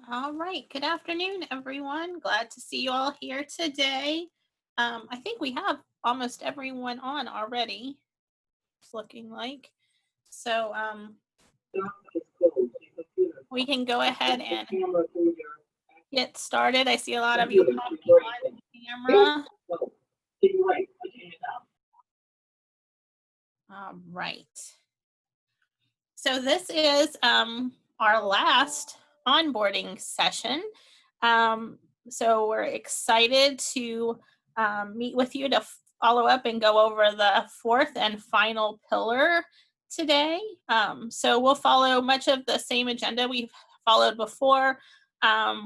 All right. Good afternoon, everyone. Glad to see you all here today. I think we have almost everyone on already. It's looking like. So we can go ahead and get started. I see a lot of you popping on camera. All right. So this is our last onboarding session. So we're excited to meet with you to follow up and go over the fourth and final pillar today. So we'll follow much of the same agenda we've followed before.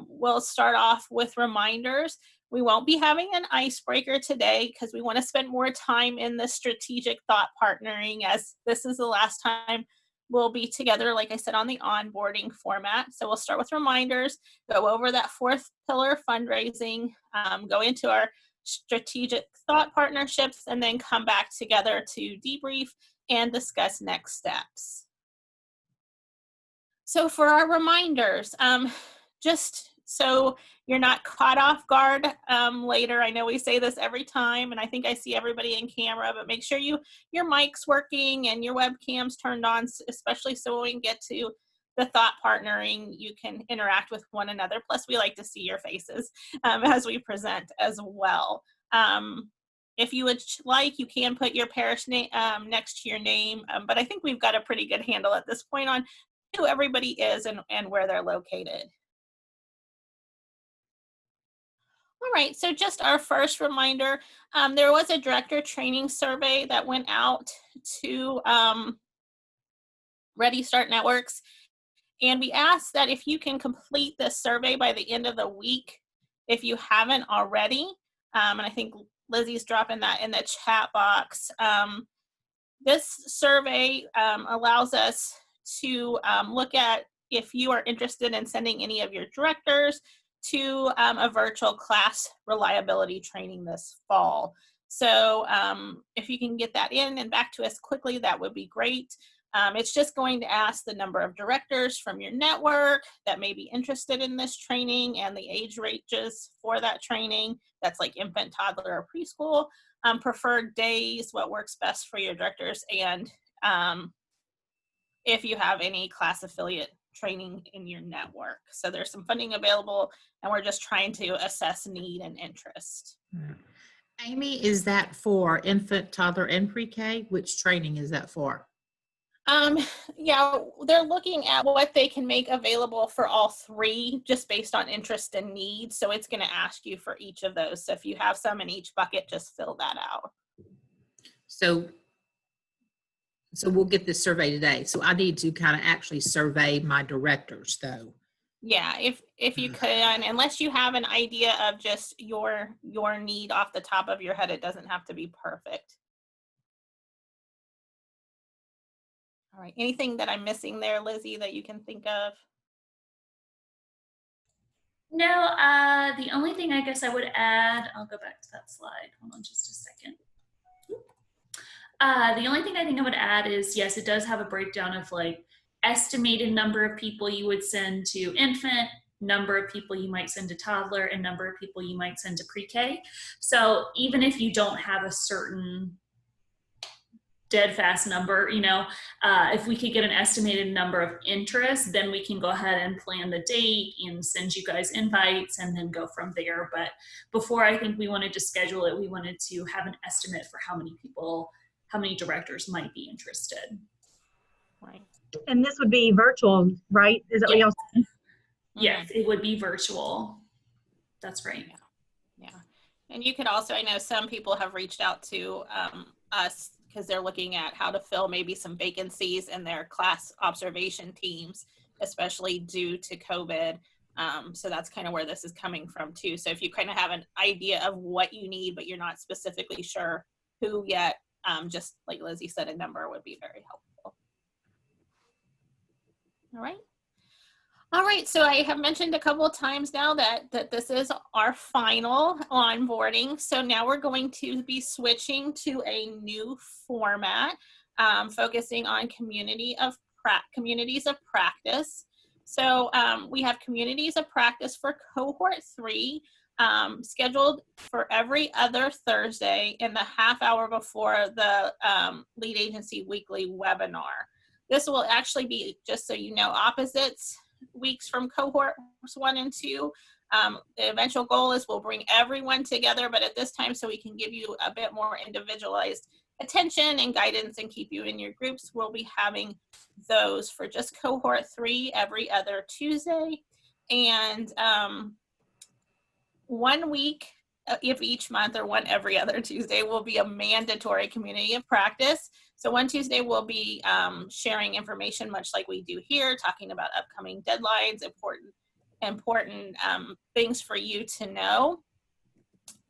We'll start off with reminders. We won't be having an icebreaker today because we want to spend more time in the strategic thought partnering, as this is the last time we'll be together, like I said, on the onboarding format. So we'll start with reminders, go over that fourth pillar, fundraising, go into our strategic thought partnerships, and then come back together to debrief and discuss next steps. So for our reminders, just so you're not caught off guard later. I know we say this every time, and I think I see everybody in camera, but make sure your mic's working and your webcam's turned on, especially so when we get to the thought partnering, you can interact with one another. Plus, we like to see your faces as we present as well. If you would like, you can put your parish name next to your name, but I think we've got a pretty good handle at this point on who everybody is and where they're located. All right, so just our first reminder, there was a director training survey that went out to Ready Start Networks, and we asked that if you can complete this survey by the end of the week, if you haven't already, and I think Lizzie's dropping that in the chat box. This survey allows us to look at if you are interested in sending any of your directors to a virtual class reliability training this fall. So if you can get that in and back to us quickly, that would be great. It's just going to ask the number of directors from your network that may be interested in this training and the age ranges for that training. That's like infant, toddler, or preschool. Preferred days, what works best for your directors, and if you have any class affiliate training in your network. So there's some funding available, and we're just trying to assess need and interest. Amy, is that for infant, toddler, and pre-K? Which training is that for? Yeah, they're looking at what they can make available for all three, just based on interest and need. So it's going to ask you for each of those. So if you have some in each bucket, just fill that out. So we'll get this survey today. So I need to kind of actually survey my directors, though. Yeah, if you can, unless you have an idea of just your need off the top of your head, it doesn't have to be perfect. All right, anything that I'm missing there, Lizzie, that you can think of? No, the only thing I guess I would add, I'll go back to that slide. Hold on just a second. The only thing I think I would add is, yes, it does have a breakdown of like estimated number of people you would send to infant, number of people you might send to toddler, and number of people you might send to pre-K. So even if you don't have a certain dead fast number, if we could get an estimated number of interest, then we can go ahead and plan the date and send you guys invites and then go from there. But before I think we wanted to schedule it, we wanted to have an estimate for how many directors might be interested. Right. And this would be virtual, right? Is that what y'all said? Yes, it would be virtual. That's right. Yeah. And you could also, I know some people have reached out to us because they're looking at how to fill maybe some vacancies in their class observation teams, especially due to COVID. So that's kind of where this is coming from too. So if you kind of have an idea of what you need, but you're not specifically sure who yet, just like Lizzie said, a number would be very helpful. All right, so I have mentioned a couple of times now that this is our final onboarding. So now we're going to be switching to a new format, focusing on communities of practice. So we have communities of practice for cohort 3 scheduled for every other Thursday in the half hour before the lead agency weekly webinar. This will actually be, just so you know, opposites weeks from cohorts 1 and 2. The eventual goal is we'll bring everyone together, but at this time, so we can give you a bit more individualized attention and guidance and keep you in your groups, we'll be having those for just cohort 3 every other Tuesday. And 1 week of each month, or one every other Tuesday, will be a mandatory community of practice. So one Tuesday we'll be sharing information much like we do here, talking about upcoming deadlines, important things for you to know.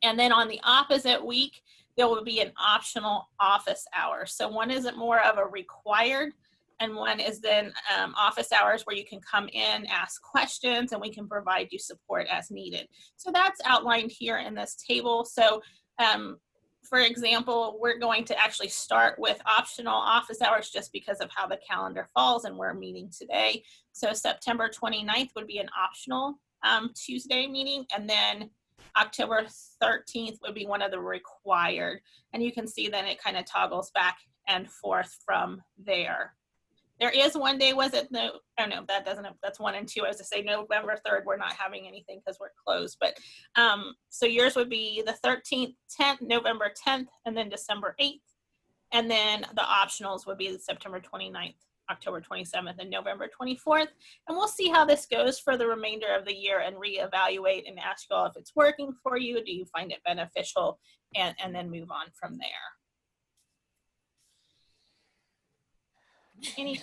And then on the opposite week, there will be an optional office hour. So one isn't more of a required, and one is then office hours where you can come in, ask questions, and we can provide you support as needed. So that's outlined here in this table. So for example, we're going to actually start with optional office hours just because of how the calendar falls, and we're meeting today. So September 29th would be an optional Tuesday meeting, and then October 13th would be one of the required. And you can see then it kind of toggles back and forth from there. There is one day, was it? No, oh no, that doesn't, that's 1 and 2. I was to say November 3rd, we're not having anything because we're closed. But so yours would be the 13th, 10th, November 10th, and then December 8th. And then the optionals would be September 29th, October 27th, and November 24th. And we'll see how this goes for the remainder of the year and reevaluate and ask you all if it's working for you. Do you find it beneficial? And then move on from there. I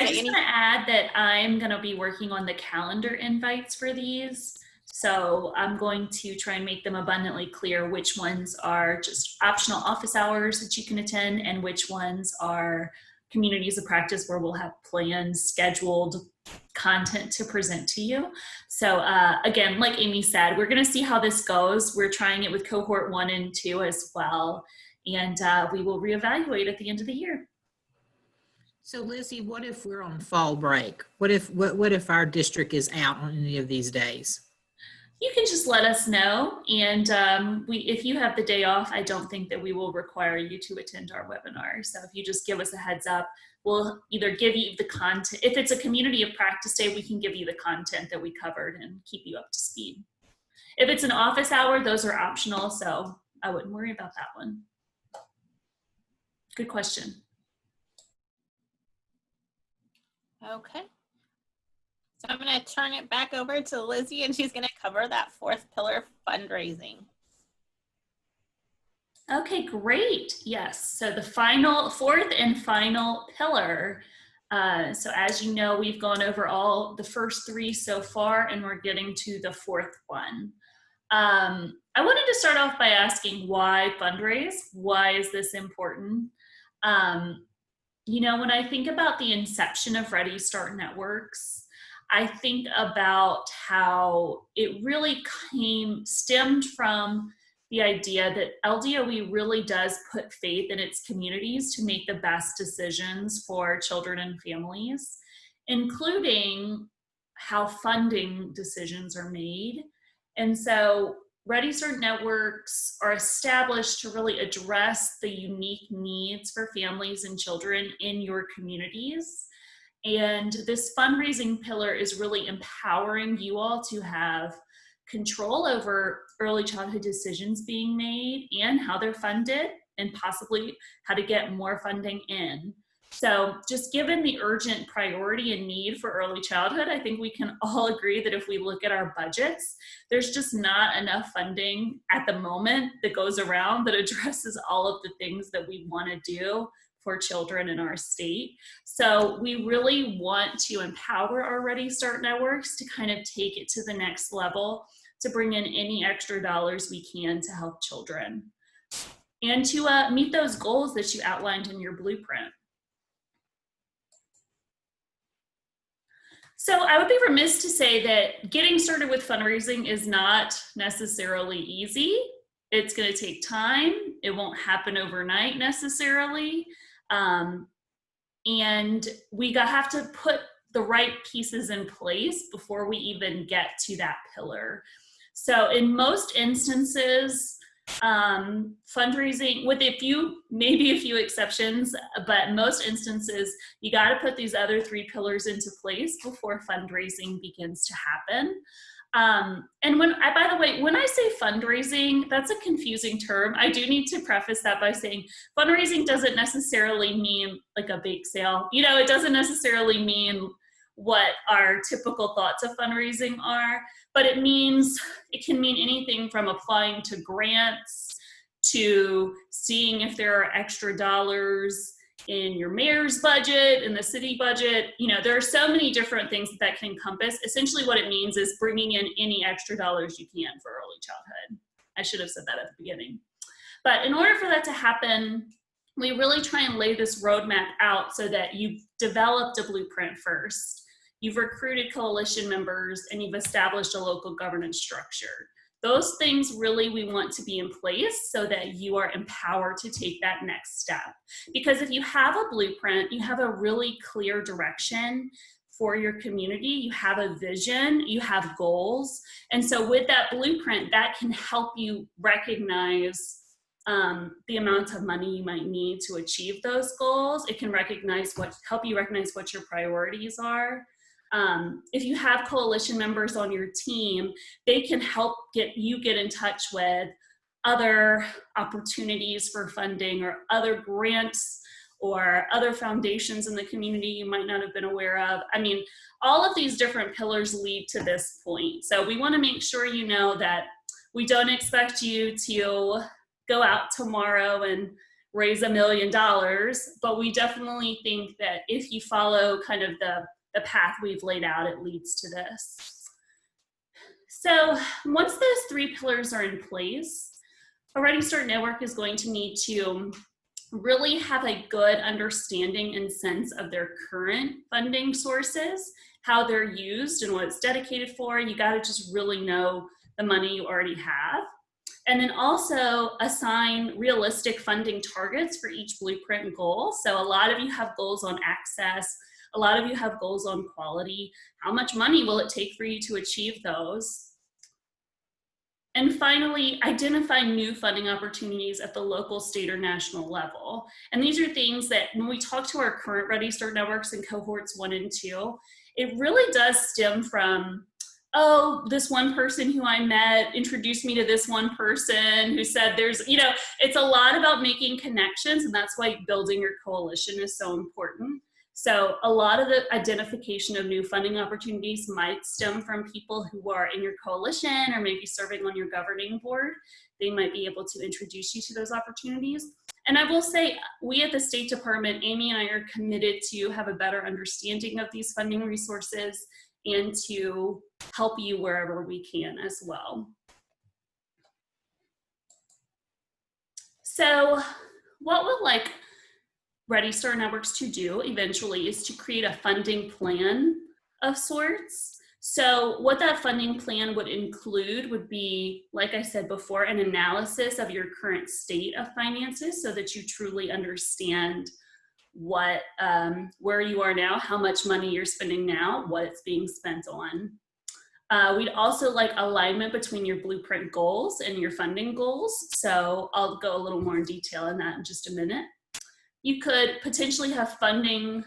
just want to add that I'm going to be working on the calendar invites for these. So I'm going to try and make them abundantly clear which ones are just optional office hours that you can attend and which ones are communities of practice where we'll have planned, scheduled content to present to you. So again, like Amy said, we're going to see how this goes. We're trying it with cohort 1 and 2 as well. And we will reevaluate at the end of the year. So Lizzie, what if we're on fall break? What if our district is out on any of these days? You can just let us know. And if you have the day off, I don't think that we will require you to attend our webinar. So if you just give us a heads up, we'll either give you the content. If it's a community of practice day, we can give you the content that we covered and keep you up to speed. If it's an office hour, those are optional. So I wouldn't worry about that one. Good question. Okay. So I'm going to turn it back over to Lizzie, and she's going to cover that 4th pillar, fundraising. Okay, great. Yes. So the 4th and final pillar. So as you know, we've gone over all the first 3 so far, and we're getting to the 4th one. I wanted to start off by asking why fundraise? Why is this important? You know, when I think about the inception of Ready Start Networks, I think about how it really stemmed from the idea that LDOE really does put faith in its communities to make the best decisions for children and families, including how funding decisions are made. And so Ready Start Networks are established to really address the unique needs for families and children in your communities. And this fundraising pillar is really empowering you all to have control over early childhood decisions being made and how they're funded, and possibly how to get more funding in. So just given the urgent priority and need for early childhood, I think we can all agree that if we look at our budgets, there's just not enough funding at the moment that goes around that addresses all of the things that we want to do for children in our state. So we really want to empower our Ready Start Networks to kind of take it to the next level, to bring in any extra dollars we can to help children, and to meet those goals that you outlined in your blueprint. So I would be remiss to say that getting started with fundraising is not necessarily easy. It's going to take time. It won't happen overnight necessarily. And we have to put the right pieces in place before we even get to that pillar. So in most instances, fundraising, with maybe a few exceptions, but most instances, you got to put these other 3 pillars into place before fundraising begins to happen. And by the way, when I say fundraising, that's a confusing term. I do need to preface that by saying fundraising doesn't necessarily mean like a bake sale. You know, it doesn't necessarily mean what our typical thoughts of fundraising are, but it can mean anything from applying to grants to seeing if there are extra dollars in your mayor's budget, in the city budget. You know, there are so many different things that can encompass. Essentially what it means is bringing in any extra dollars you can for early childhood. I should have said that at the beginning. But in order for that to happen, we really try and lay this roadmap out so that you've developed a blueprint first. You've recruited coalition members and you've established a local governance structure. Those things really we want to be in place so that you are empowered to take that next step. Because if you have a blueprint, you have a really clear direction for your community, you have a vision, you have goals. And so with that blueprint, that can help you recognize the amount of money you might need to achieve those goals. It can help you recognize what your priorities are. If you have coalition members on your team, they can help get in touch with other opportunities for funding or other grants or other foundations in the community you might not have been aware of. I mean, all of these different pillars lead to this point. So we want to make sure you know that we don't expect you to go out tomorrow and raise $1 million, but we definitely think that if you follow kind of the path we've laid out, it leads to this. So once those 3 pillars are in place, a Ready Start network is going to need to really have a good understanding and sense of their current funding sources, how they're used and what it's dedicated for. You got to just really know the money you already have. And then also assign realistic funding targets for each blueprint goal. So a lot of you have goals on access. A lot of you have goals on quality. How much money will it take for you to achieve those? And finally, identify new funding opportunities at the local, state, or national level. And these are things that when we talk to our current Ready Start networks in cohorts 1 and 2, it really does stem from, oh, this one person who I met introduced me to this one person who said it's a lot about making connections, and that's why building your coalition is so important. So a lot of the identification of new funding opportunities might stem from people who are in your coalition or maybe serving on your governing board. They might be able to introduce you to those opportunities. And I will say, we at the State Department, Amy and I are committed to have a better understanding of these funding resources and to help you wherever we can as well. So what would Ready Start networks to do eventually is to create a funding plan of sorts. So what that funding plan would include would be, like I said before, an analysis of your current state of finances so that you truly understand where you are now, how much money you're spending now, what it's being spent on. We'd also like alignment between your blueprint goals and your funding goals. So I'll go a little more in detail in that in just a minute. You could potentially have you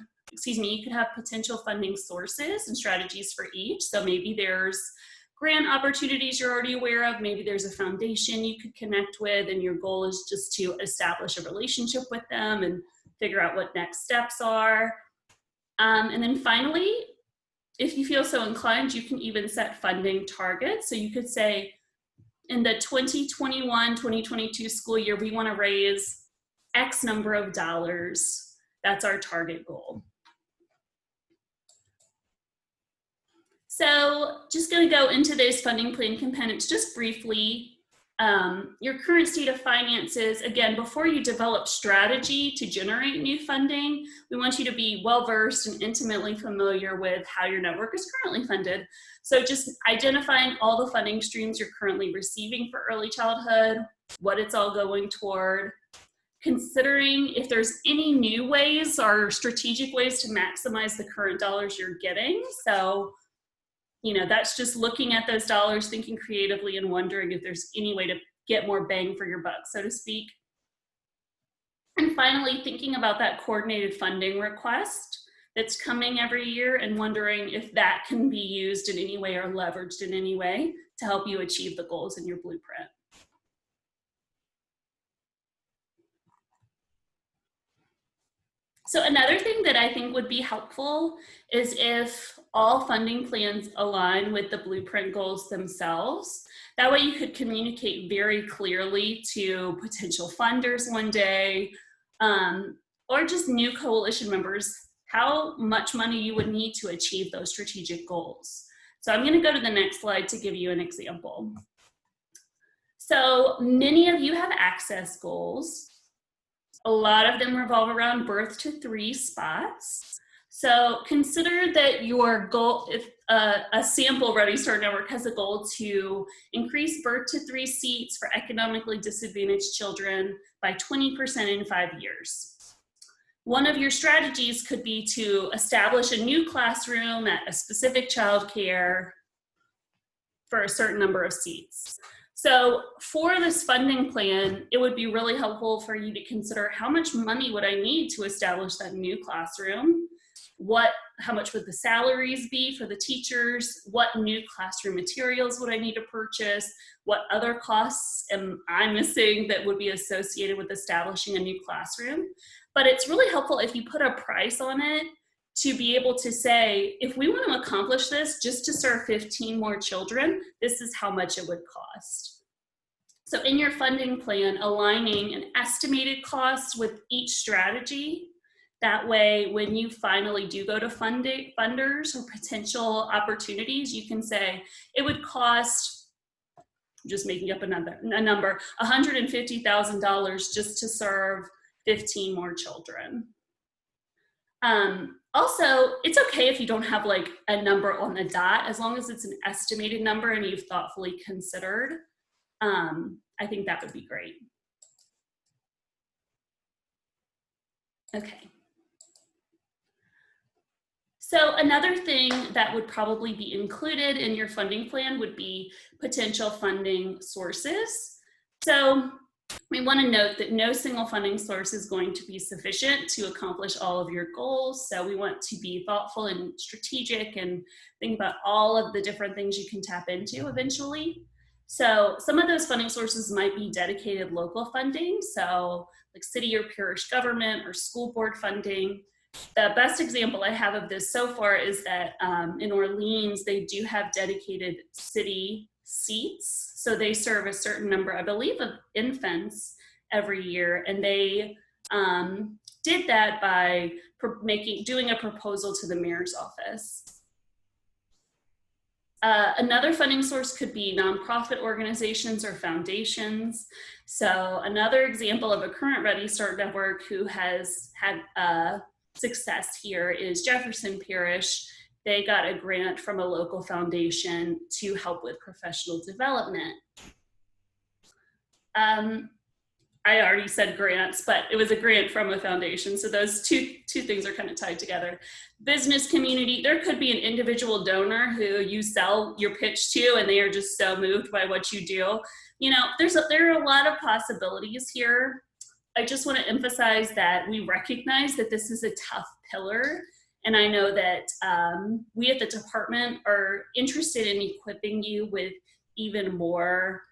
could have potential funding sources and strategies for each. So maybe there's grant opportunities you're already aware of. Maybe there's a foundation you could connect with, and your goal is just to establish a relationship with them and figure out what next steps are. And then finally, if you feel so inclined, you can even set funding targets. So you could say, in the 2021-2022 school year, we want to raise X number of dollars. That's our target goal. So just going to go into those funding plan components just briefly. Your current state of finances, again, before you develop strategy to generate new funding, we want you to be well-versed and intimately familiar with how your network is currently funded. So just identifying all the funding streams you're currently receiving for early childhood, what it's all going toward, considering if there's any new ways or strategic ways to maximize the current dollars you're getting. So, you know, that's just looking at those dollars, thinking creatively, and wondering if there's any way to get more bang for your buck, so to speak. And finally, thinking about that coordinated funding request that's coming every year and wondering if that can be used in any way or leveraged in any way to help you achieve the goals in your blueprint. So another thing that I think would be helpful is if all funding plans align with the blueprint goals themselves. That way you could communicate very clearly to potential funders one day, or just new coalition members, how much money you would need to achieve those strategic goals. So I'm going to go to the next slide to give you an example. So many of you have access goals. A lot of them revolve around birth to 3 spots. So consider that your goal, if a sample Ready Start Network has a goal to increase birth to 3 seats for economically disadvantaged children by 20% in 5 years. One of your strategies could be to establish a new classroom at a specific childcare for a certain number of seats. So for this funding plan, it would be really helpful for you to consider how much money would I need to establish that new classroom? How much would the salaries be for the teachers? What new classroom materials would I need to purchase? What other costs am I missing that would be associated with establishing a new classroom? But it's really helpful if you put a price on it to be able to say, if we want to accomplish this just to serve 15 more children, this is how much it would cost. So in your funding plan, aligning an estimated cost with each strategy. That way, when you finally do go to funders or potential opportunities, you can say, it would cost, just making up a number, $150,000 just to serve 15 more children. Also, it's okay if you don't have like a number on the dot, as long as it's an estimated number and you've thoughtfully considered. I think that would be great. Okay. So another thing that would probably be included in your funding plan would be potential funding sources. So we want to note that no single funding source is going to be sufficient to accomplish all of your goals. So we want to be thoughtful and strategic and think about all of the different things you can tap into eventually. So some of those funding sources might be dedicated local funding. So like city or parish government or school board funding. The best example I have of this so far is that in Orleans, they do have dedicated city seats. So they serve a certain number, I believe, of infants every year. And they did that by doing a proposal to the mayor's office. Another funding source could be nonprofit organizations or foundations. So another example of a current Ready Start Network who has had success here is Jefferson Parish. They got a grant from a local foundation to help with professional development. I already said grants, but it was a grant from a foundation. So those two things are kind of tied together. Business community, there could be an individual donor who you sell your pitch to and they are just so moved by what you do. You know, there are a lot of possibilities here. I just want to emphasize that we recognize that this is a tough pillar. And I know that we at the department are interested in equipping you with even more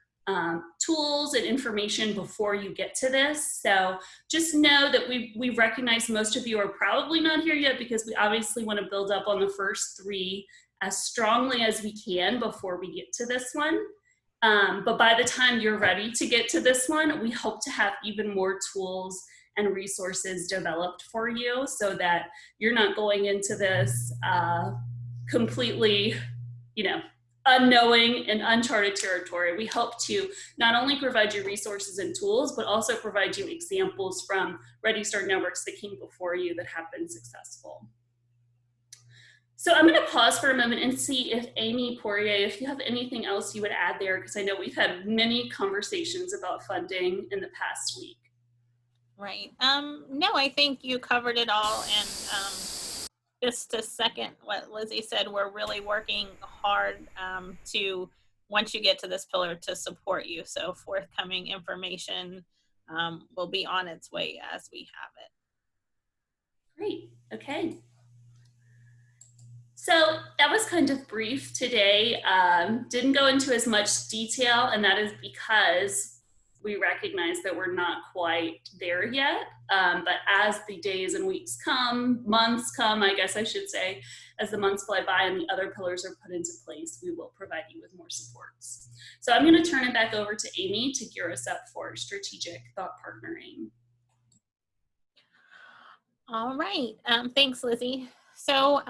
tools and information before you get to this. So just know that we recognize most of you are probably not here yet because we obviously want to build up on the first 3 as strongly as we can before we get to this one. But by the time you're ready to get to this one, we hope to have even more tools and resources developed for you so that you're not going into this completely, unknowing and uncharted territory. We hope to not only provide you resources and tools, but also provide you examples from Ready Start Networks that came before you that have been successful. So I'm going to pause for a moment and see if Amy Poirier, if you have anything else you would add there, because I know we've had many conversations about funding in the past week. Right. No, I think you covered it all. And just to second what Lizzie said, we're really working hard to, once you get to this pillar, to support you. So forthcoming information will be on its way as we have it. Great. Okay. So that was kind of brief today. Didn't go into as much detail, and that is because we recognize that we're not quite there yet. But as the days and weeks come, months come, I guess I should say, as the months fly by and the other pillars are put into place, we will provide you with more supports. So I'm going to turn it back over to Amy to gear us up for strategic thought partnering. All right. Thanks, Lizzie. So